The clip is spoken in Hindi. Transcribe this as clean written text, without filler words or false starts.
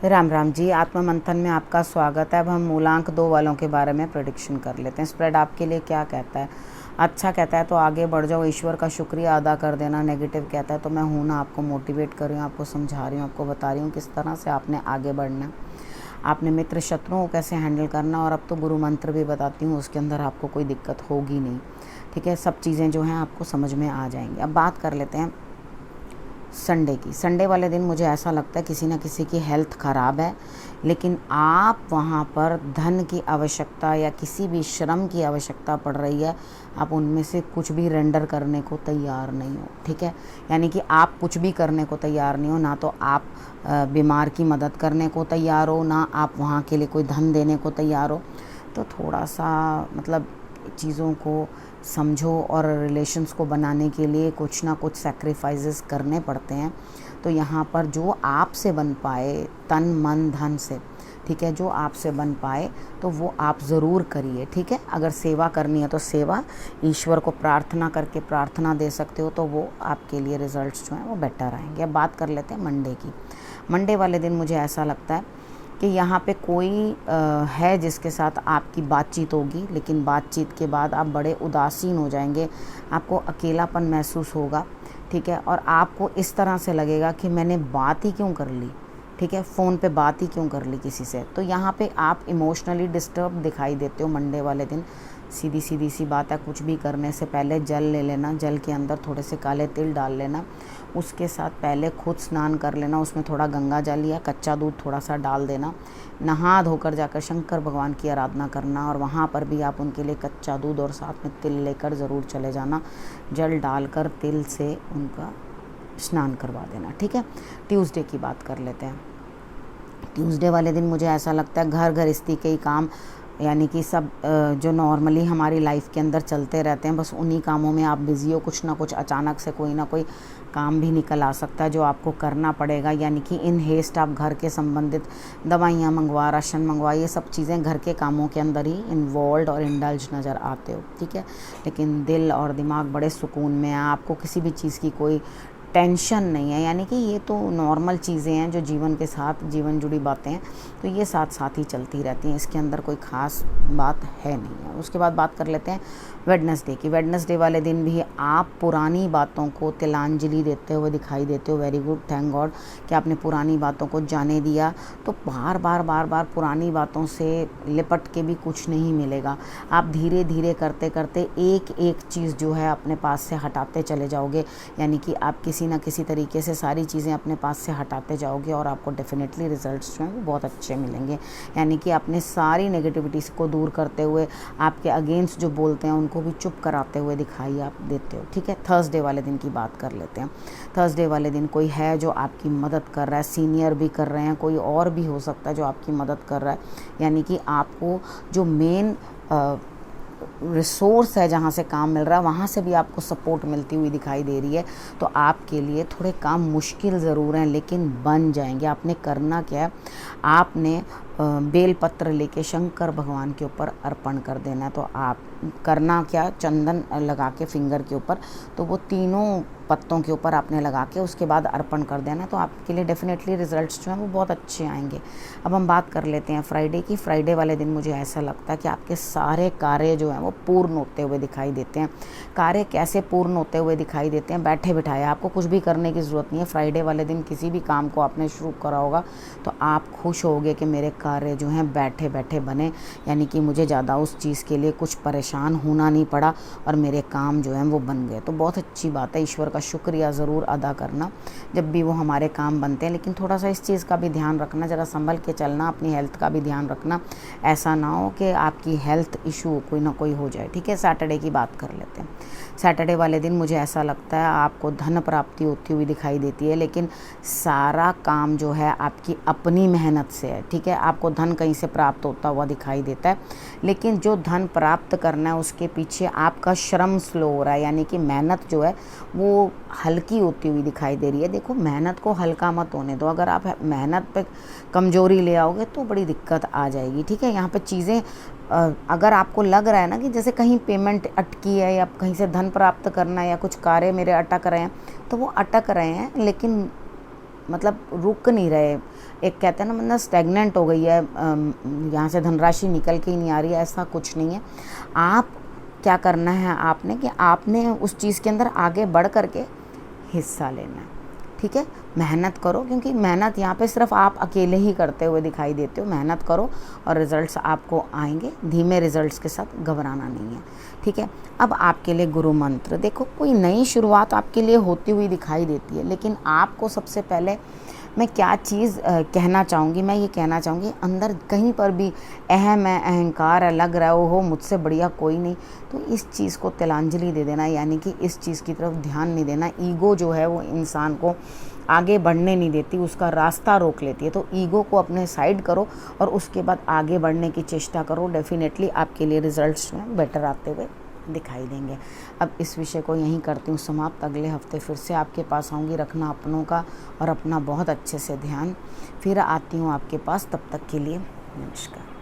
राम राम जी। आत्म मंथन में आपका स्वागत है। अब हम मूलांक 2 वालों के बारे में प्रेडिक्शन कर लेते हैं। स्प्रेड आपके लिए क्या कहता है? अच्छा कहता है तो आगे बढ़ जाओ, ईश्वर का शुक्रिया अदा कर देना। नेगेटिव कहता है तो मैं हूँ ना, आपको मोटिवेट कर रही हूँ, आपको समझा रही हूँ, आपको बता रही हूँ किस तरह से आपने आगे बढ़ना, आपने मित्र शत्रुओं को कैसे हैंडल करना। और अब तो गुरु मंत्र भी बताती हूँ, उसके अंदर आपको कोई दिक्कत होगी नहीं। ठीक है, सब चीज़ें जो हैं आपको समझ में आ जाएंगी। अब बात कर लेते हैं संडे की। संडे वाले दिन मुझे ऐसा लगता है किसी न किसी की हेल्थ ख़राब है, लेकिन आप वहाँ पर धन की आवश्यकता या किसी भी श्रम की आवश्यकता पड़ रही है, आप उनमें से कुछ भी रेंडर करने को तैयार नहीं हो। ठीक है, यानी कि आप कुछ भी करने को तैयार नहीं हो। ना तो आप बीमार की मदद करने को तैयार हो, ना आप वहाँ के लिए कोई धन देने को तैयार हो। तो थोड़ा सा मतलब चीज़ों को समझो, और रिलेशंस को बनाने के लिए कुछ ना कुछ सैक्रिफाइसेस करने पड़ते हैं। तो यहाँ पर जो आपसे बन पाए तन मन धन से, ठीक है, जो आपसे बन पाए तो वो आप ज़रूर करिए। ठीक है, अगर सेवा करनी है तो सेवा, ईश्वर को प्रार्थना करके प्रार्थना दे सकते हो, तो वो आपके लिए रिज़ल्ट्स जो हैं वो बेटर आएंगे। अब बात कर लेते हैं मंडे की। मंडे वाले दिन मुझे ऐसा लगता है कि यहाँ पे कोई है जिसके साथ आपकी बातचीत होगी, लेकिन बातचीत के बाद आप बड़े उदासीन हो जाएंगे, आपको अकेलापन महसूस होगा। ठीक है, और आपको इस तरह से लगेगा कि मैंने बात ही क्यों कर ली। ठीक है, फ़ोन पे बात ही क्यों कर ली किसी से। तो यहाँ पे आप इमोशनली डिस्टर्ब दिखाई देते हो मंडे वाले दिन। सीधी सीधी सी बात है, कुछ भी करने से पहले जल ले लेना, जल के अंदर थोड़े से काले तिल डाल लेना, उसके साथ पहले खुद स्नान कर लेना, उसमें थोड़ा गंगा जल या कच्चा दूध थोड़ा सा डाल देना, नहा धोकर जाकर शंकर भगवान की आराधना करना। और वहाँ पर भी आप उनके लिए कच्चा दूध और साथ में तिल लेकर ज़रूर चले जाना, जल डालकर तिल से उनका स्नान करवा देना। ठीक है, ट्यूसडे की बात कर लेते हैं। ट्यूसडे वाले दिन मुझे ऐसा लगता है घर गृहस्थी के ही काम, यानी कि सब जो नॉर्मली हमारी लाइफ के अंदर चलते रहते हैं, बस उन्हीं कामों में आप बिज़ी हो। कुछ ना कुछ अचानक से कोई ना कोई काम भी निकल आ सकता है जो आपको करना पड़ेगा, यानी कि इन हेस्ट आप घर के संबंधित दवाइयाँ मंगवा, राशन मंगवा, ये सब चीज़ें घर के कामों के अंदर ही इन्वॉल्व और इंडल्ज नज़र आते हो। ठीक है, लेकिन दिल और दिमाग बड़े सुकून में है, आपको किसी भी चीज़ की कोई टेंशन नहीं है। यानी कि ये तो नॉर्मल चीज़ें हैं जो जीवन के साथ, जीवन जुड़ी बातें हैं, तो ये साथ साथ ही चलती रहती हैं, इसके अंदर कोई ख़ास बात है नहीं है। उसके बाद बात कर लेते हैं वेडनेसडे की। वेडनेसडे वाले दिन भी आप पुरानी बातों को तिलांजलि देते हुए दिखाई देते हो। वेरी गुड, थैंक गॉड कि आपने पुरानी बातों को जाने दिया। तो बार बार पुरानी बातों से लिपट के भी कुछ नहीं मिलेगा। आप धीरे धीरे करते करते एक एक चीज़ जो है अपने पास से हटाते चले जाओगे, यानी कि आप किसी ना किसी तरीके से सारी चीज़ें अपने पास से हटाते जाओगे और आपको डेफिनेटली रिजल्ट्स जो हैं वो बहुत अच्छे मिलेंगे। यानी कि अपने सारी नेगेटिविटी को दूर करते हुए, आपके अगेंस्ट जो बोलते हैं उनको भी चुप कराते हुए दिखाई आप देते हो। ठीक है, थर्सडे वाले दिन की बात कर लेते हैं। थर्सडे वाले दिन कोई है जो आपकी मदद कर रहा है, सीनियर भी कर रहे हैं, कोई और भी हो सकता है जो आपकी मदद कर रहा है। यानी कि आपको जो मेन रिसोर्स है जहाँ से काम मिल रहा है, वहाँ से भी आपको सपोर्ट मिलती हुई दिखाई दे रही है। तो आपके लिए थोड़े काम मुश्किल ज़रूर हैं, लेकिन बन जाएंगे। आपने करना क्या है, आपने बेलपत्र लेके शंकर भगवान के ऊपर अर्पण कर देना है। तो आप करना क्या, चंदन लगा के फिंगर के ऊपर, तो वो तीनों पत्तों के ऊपर आपने लगा के उसके बाद अर्पण कर देना, तो आपके लिए डेफिनेटली रिजल्ट्स जो हैं वो बहुत अच्छे आएंगे। अब हम बात कर लेते हैं फ्राइडे की। फ्राइडे वाले दिन मुझे ऐसा लगता है कि आपके सारे कार्य जो हैं वो पूर्ण होते हुए दिखाई देते हैं। कार्य कैसे पूर्ण होते हुए दिखाई देते हैं? बैठे बिठाए, आपको कुछ भी करने की ज़रूरत नहीं है। फ्राइडे वाले दिन किसी भी काम को आपने शुरू करा होगा तो आप खुश होगे कि मेरे कार्य जो हैं बैठे बैठे बने, यानी कि मुझे ज़्यादा उस चीज़ के लिए कुछ परेशान होना नहीं पड़ा और मेरे काम जो हैं वो बन गए। तो बहुत अच्छी बात है, ईश्वर का शुक्रिया ज़रूर अदा करना जब भी वो हमारे काम बनते हैं। लेकिन थोड़ा सा इस चीज़ का भी ध्यान रखना, ज़रा संभल के चलना, अपनी हेल्थ का भी ध्यान रखना, ऐसा ना हो कि आपकी हेल्थ इशू कोई ना कोई हो जाए। ठीक है, सैटरडे की बात कर लेते हैं। सैटरडे वाले दिन मुझे ऐसा लगता है आपको धन प्राप्ति होती हुई दिखाई देती है, लेकिन सारा काम जो है आपकी अपनी मेहनत से है। ठीक है, आपको धन कहीं से प्राप्त होता हुआ दिखाई देता है, लेकिन जो धन प्राप्त करना है उसके पीछे आपका श्रम स्लो हो रहा है, यानी कि मेहनत जो है वो हल्की होती हुई दिखाई दे रही है। देखो, मेहनत को हल्का मत होने दो। अगर आप मेहनत पे कमज़ोरी ले आओगे तो बड़ी दिक्कत आ जाएगी। ठीक है, यहाँ पे चीज़ें अगर आपको लग रहा है ना कि जैसे कहीं पेमेंट अटकी है या कहीं से धन प्राप्त करना है या कुछ कार्य मेरे अटक रहे हैं, तो वो अटक रहे हैं, लेकिन मतलब रुक नहीं रहे, एक कहते हैं ना मतलब स्टैग्नेंट हो गई है, यहाँ से धनराशि निकल के ही नहीं आ रही है, ऐसा कुछ नहीं है। आप क्या करना है आपने कि आपने उस चीज़ के अंदर आगे बढ़ करके हिस्सा लेना है, ठीक है। मेहनत करो, क्योंकि मेहनत यहाँ पे सिर्फ आप अकेले ही करते हुए दिखाई देते हो। मेहनत करो और रिज़ल्ट्स आपको आएंगे, धीमे रिज़ल्ट्स के साथ घबराना नहीं है, ठीक है। अब आपके लिए गुरु मंत्र, देखो कोई नई शुरुआत आपके लिए होती हुई दिखाई देती है, लेकिन आपको सबसे पहले मैं क्या चीज़ कहना चाहूँगी, मैं ये कहना चाहूँगी अंदर कहीं पर भी अहम है, अहंकार है, लग रहा है वो हो मुझसे बढ़िया कोई नहीं, तो इस चीज़ को तिलांजलि दे देना, यानी कि इस चीज़ की तरफ ध्यान नहीं देना। ईगो जो है वो इंसान को आगे बढ़ने नहीं देती, उसका रास्ता रोक लेती है। तो ईगो को अपने साइड करो और उसके बाद आगे बढ़ने की चेष्टा करो। डेफिनेटली आपके लिए रिजल्ट्स जो हैं बेटर आते हुए दिखाई देंगे। अब इस विषय को यहीं करती हूँ समाप्त। अगले हफ्ते फिर से आपके पास आऊँगी। रखना अपनों का और अपना बहुत अच्छे से ध्यान। फिर आती हूँ आपके पास, तब तक के लिए नमस्कार।